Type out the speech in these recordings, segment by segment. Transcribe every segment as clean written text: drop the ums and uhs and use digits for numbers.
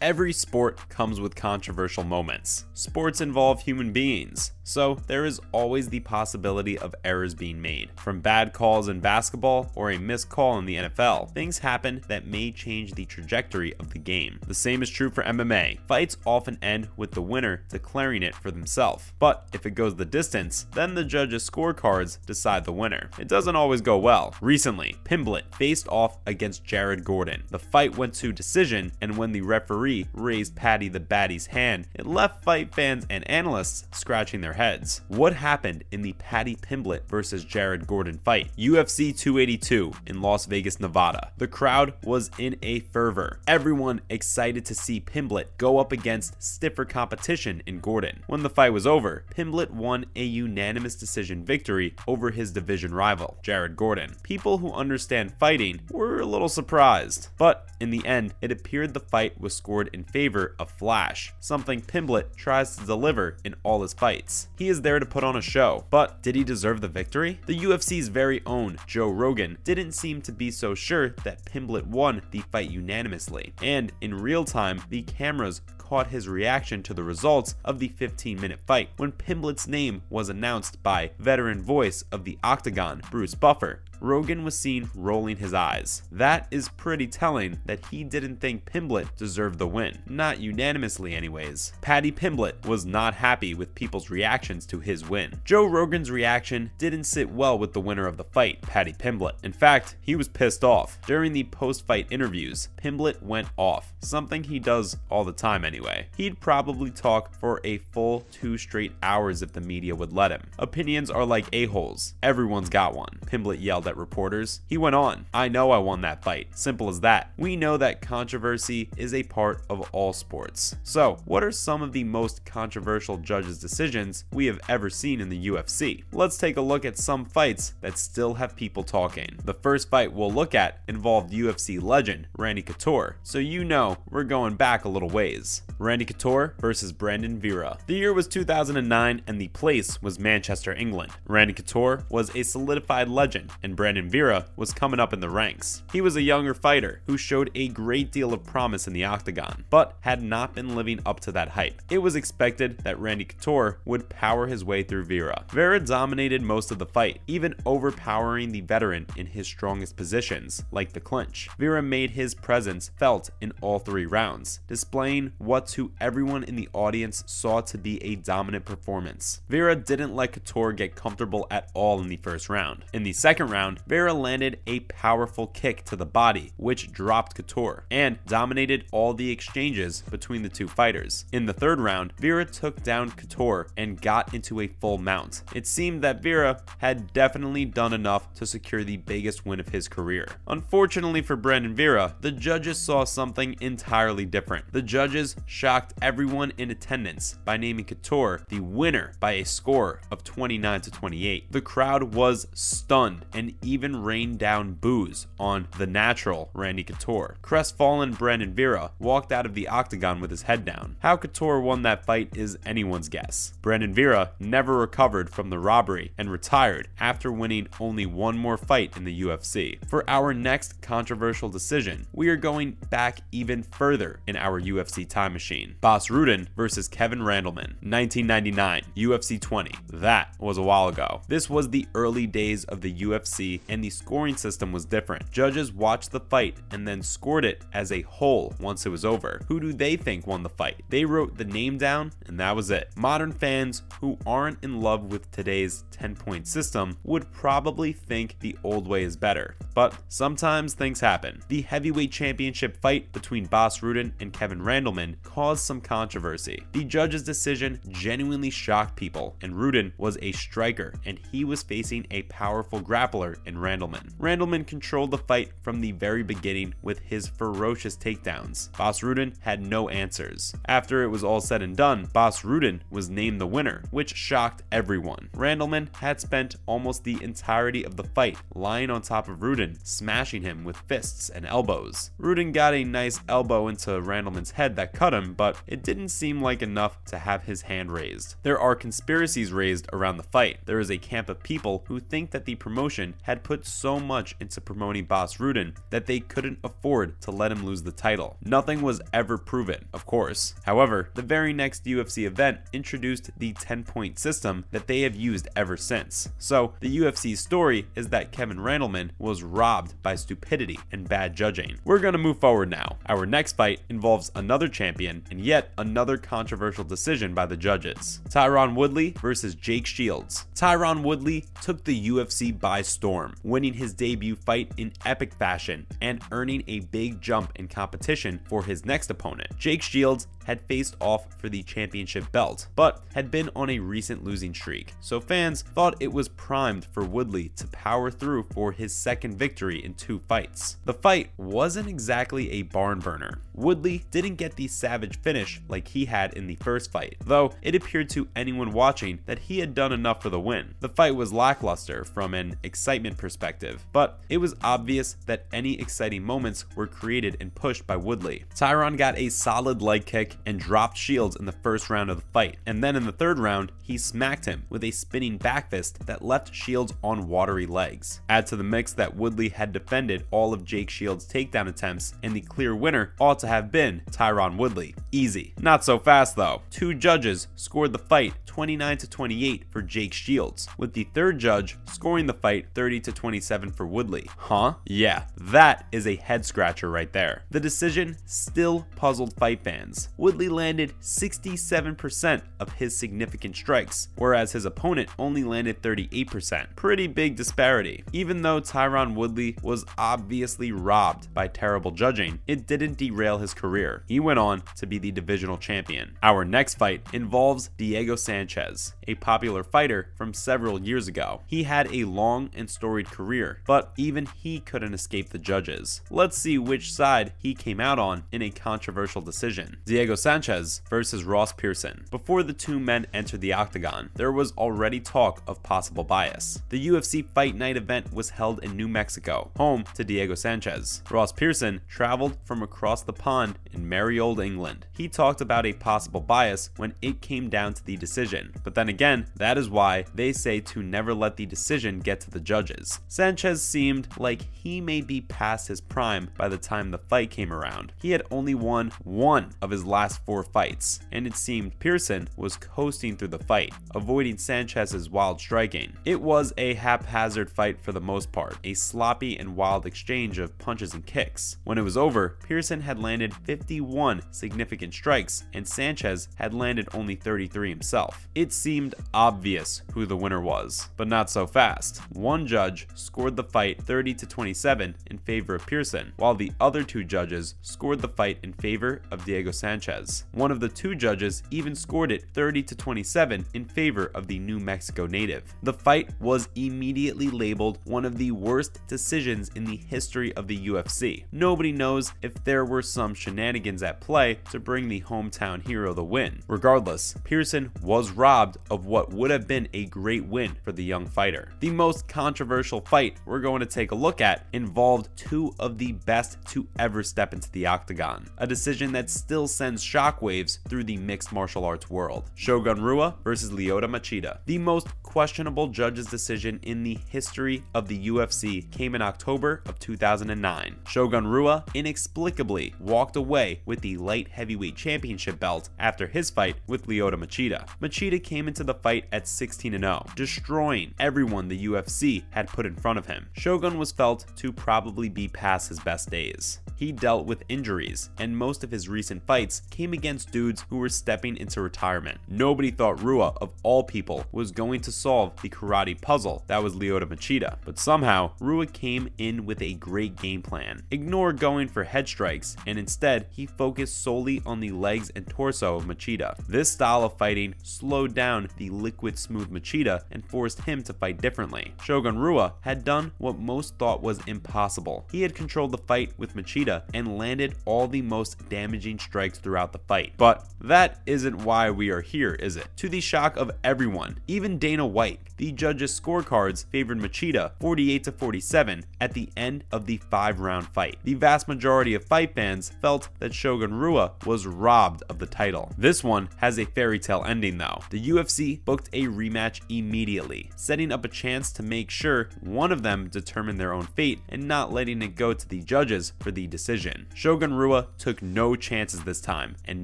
Every sport comes with controversial moments. Sports involve human beings, so there is always the possibility of errors being made. From bad calls in basketball or a missed call in the NFL, things happen that may change the trajectory of the game. The same is true for MMA. Fights often end with the winner declaring it for themselves, but if it goes the distance, then the judges' scorecards decide the winner. It doesn't always go well. Recently, Pimblett faced off against Jared Gordon. The fight went to decision, and when the referee raised Paddy the Baddy's hand, it left fight fans and analysts scratching their heads. What happened in the Paddy Pimblett versus Jared Gordon fight? UFC 282 in Las Vegas, Nevada. The crowd was in a fervor. Everyone excited to see Pimblett go up against stiffer competition in Gordon. When the fight was over, Pimblett won a unanimous decision victory over his division rival, Jared Gordon. People who understand fighting were a little surprised, but in the end, it appeared the fight was scored in favor of Flash, something Pimblett tries to deliver in all his fights. He is there to put on a show, but did he deserve the victory? The UFC's very own Joe Rogan didn't seem to be so sure that Pimblett won the fight unanimously, and in real time, the cameras caught his reaction to the results of the 15-minute fight when Pimblett's name was announced by veteran voice of the Octagon, Bruce Buffer. Rogan was seen rolling his eyes. That is pretty telling that he didn't think Pimblett deserved the win. Not unanimously anyways. Paddy Pimblett was not happy with people's reactions to his win. Joe Rogan's reaction didn't sit well with the winner of the fight, Paddy Pimblett. In fact, he was pissed off. During the post-fight interviews, Pimblett went off, something he does all the time anyway. He'd probably talk for a full 2 straight hours if the media would let him. Opinions are like a-holes. Everyone's got one, Pimblett yelled at reporters. He went on, "I know I won that fight. Simple as that." We know that controversy is a part of all sports. So, what are some of the most controversial judges' decisions we have ever seen in the UFC? Let's take a look at some fights that still have people talking. The first fight we'll look at involved UFC legend Randy Couture, so you know we're going back a little ways. Randy Couture versus Brandon Vera. The year was 2009 and the place was Manchester, England. Randy Couture was a solidified legend and Brandon Vera was coming up in the ranks. He was a younger fighter who showed a great deal of promise in the octagon, but had not been living up to that hype. It was expected that Randy Couture would power his way through Vera. Vera dominated most of the fight, even overpowering the veteran in his strongest positions, like the clinch. Vera made his presence felt in all 3 rounds, displaying what to everyone in the audience saw to be a dominant performance. Vera didn't let Couture get comfortable at all in the first round. In the second round, Vera landed a powerful kick to the body, which dropped Couture, and dominated all the exchanges between the 2 fighters. In the third round, Vera took down Couture and got into a full mount. It seemed that Vera had definitely done enough to secure the biggest win of his career. Unfortunately for Brandon Vera, the judges saw something entirely different. The judges shocked everyone in attendance by naming Couture the winner by a score of 29-28. The crowd was stunned and even rained down boos on the natural Randy Couture. Crestfallen Brandon Vera walked out of the octagon with his head down. How Couture won that fight is anyone's guess. Brandon Vera never recovered from the robbery and retired after winning only one more fight in the UFC. For our next controversial decision, we are going back even further in our UFC time machine. Bas Rutten versus Kevin Randleman, 1999, UFC 20. That was a while ago. This was the early days of the UFC and the scoring system was different. Judges watched the fight and then scored it as a whole once it was over. Who do they think won the fight? They wrote the name down and that was it. Modern fans who aren't in love with today's 10-point system would probably think the old way is better, but sometimes things happen. The heavyweight championship fight between Bas Rutten and Kevin Randleman caused some controversy. The judge's decision genuinely shocked people, and Rutten was a striker and he was facing a powerful grappler in Randleman. Randleman controlled the fight from the very beginning with his ferocious takedowns. Bas Rutten had no answers. After it was all said and done, Bas Rutten was named the winner, which shocked everyone. Randleman had spent almost the entirety of the fight lying on top of Rutten, smashing him with fists and elbows. Rutten got a nice elbow into Randleman's head that cut him, but it didn't seem like enough to have his hand raised. There are conspiracies raised around the fight. There is a camp of people who think that the promotion had put so much into promoting Bas Rutten that they couldn't afford to let him lose the title. Nothing was ever proven, of course. However, the very next UFC event introduced the 10-point system that they have used ever since. So, the UFC's story is that Kevin Randleman was robbed by stupidity and bad judging. We're gonna move forward now. Our next fight involves another champion and yet another controversial decision by the judges. Tyron Woodley versus Jake Shields. Tyron Woodley took the UFC by storm, winning his debut fight in epic fashion and earning a big jump in competition for his next opponent. Jake Shields had faced off for the championship belt, but had been on a recent losing streak, so fans thought it was primed for Woodley to power through for his second victory in 2 fights. The fight wasn't exactly a barn burner. Woodley didn't get the savage finish like he had in the first fight, though it appeared to anyone watching that he had done enough for the win. The fight was lackluster from an excitement perspective, but it was obvious that any exciting moments were created and pushed by Woodley. Tyron got a solid leg kick and dropped Shields in the first round of the fight, and then in the third round, he smacked him with a spinning back fist that left Shields on watery legs. Add to the mix that Woodley had defended all of Jake Shields' takedown attempts, and the clear winner ought to have been Tyron Woodley. Easy. Not so fast though. 2 judges scored the fight 29-28 for Jake Shields, with the third judge scoring the fight 30-27 for Woodley. Huh? Yeah, that is a head scratcher right there. The decision still puzzled fight fans. Woodley landed 67% of his significant strikes, whereas his opponent only landed 38%. Pretty big disparity. Even though Tyron Woodley was obviously robbed by terrible judging, it didn't derail his career. He went on to be the divisional champion. Our next fight involves Diego Sanchez, a popular fighter from several years ago. He had a long and storied career, but even he couldn't escape the judges. Let's see which side he came out on in a controversial decision. Diego Sanchez versus Ross Pearson. Before the two men entered the octagon, there was already talk of possible bias. The UFC Fight Night event was held in New Mexico, home to Diego Sanchez. Ross Pearson traveled from across the pond in merry old England. He talked about a possible bias when it came down to the decision, but then again, that is why they say to never let the decision get to the judges. Sanchez seemed like he may be past his prime by the time the fight came around. He had only won 1 of his last 4 fights, and it seemed Pearson was coasting through the fight, avoiding Sanchez's wild striking. It was a haphazard fight for the most part, a sloppy and wild exchange of punches and kicks. When it was over, Pearson had landed 51 significant strikes, and Sanchez had landed only 33 himself. It seemed obvious who the winner was, but not so fast. One judge scored the fight 30-27 in favor of Pearson, while the other 2 judges scored the fight in favor of Diego Sanchez. One of the 2 judges even scored it 30-27 in favor of the New Mexico native. The fight was immediately labeled one of the worst decisions in the history of the UFC. Nobody knows if there were some shenanigans at play to bring the hometown hero the win. Regardless, Pearson was robbed of what would have been a great win for the young fighter. The most controversial fight we're going to take a look at involved 2 of the best to ever step into the octagon, a decision that still sends shockwaves through the mixed martial arts world. Shogun Rua versus Lyoto Machida. The most questionable judge's decision in the history of the UFC came in October of 2009. Shogun Rua inexplicably walked away with the light heavyweight championship belt after his fight with Lyoto Machida. Machida came into the fight at 16-0, destroying everyone the UFC had put in front of him. Shogun was felt to probably be past his best days. He dealt with injuries, and most of his recent fights came against dudes who were stepping into retirement. Nobody thought Rua, of all people, was going to solve the karate puzzle that was Lyoto Machida, but somehow Rua came in with a great game plan. Ignore going for head strikes, and instead he focused solely on the legs and torso of Machida. This style of fighting slowed down the liquid smooth Machida and forced him to fight differently. Shogun Rua had done what most thought was impossible. He had controlled the fight with Machida and landed all the most damaging strikes throughout the fight. But that isn't why we are here, is it? To the shock of everyone, even Dana White, the judges' scorecards favored Machida 48-47 at the end of the 5-round fight. The vast majority of fight fans felt that Shogun Rua was was robbed of the title. This one has a fairy tale ending though. The UFC booked a rematch immediately, setting up a chance to make sure one of them determined their own fate and not letting it go to the judges for the decision. Shogun Rua took no chances this time and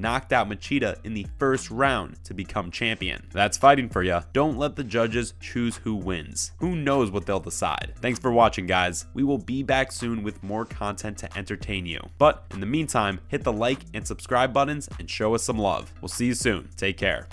knocked out Machida in the first round to become champion. That's fighting for ya. Don't let the judges choose who wins. Who knows what they'll decide. Thanks for watching, guys. We will be back soon with more content to entertain you. But in the meantime, hit the like and subscribe buttons and show us some love. We'll see you soon. Take care.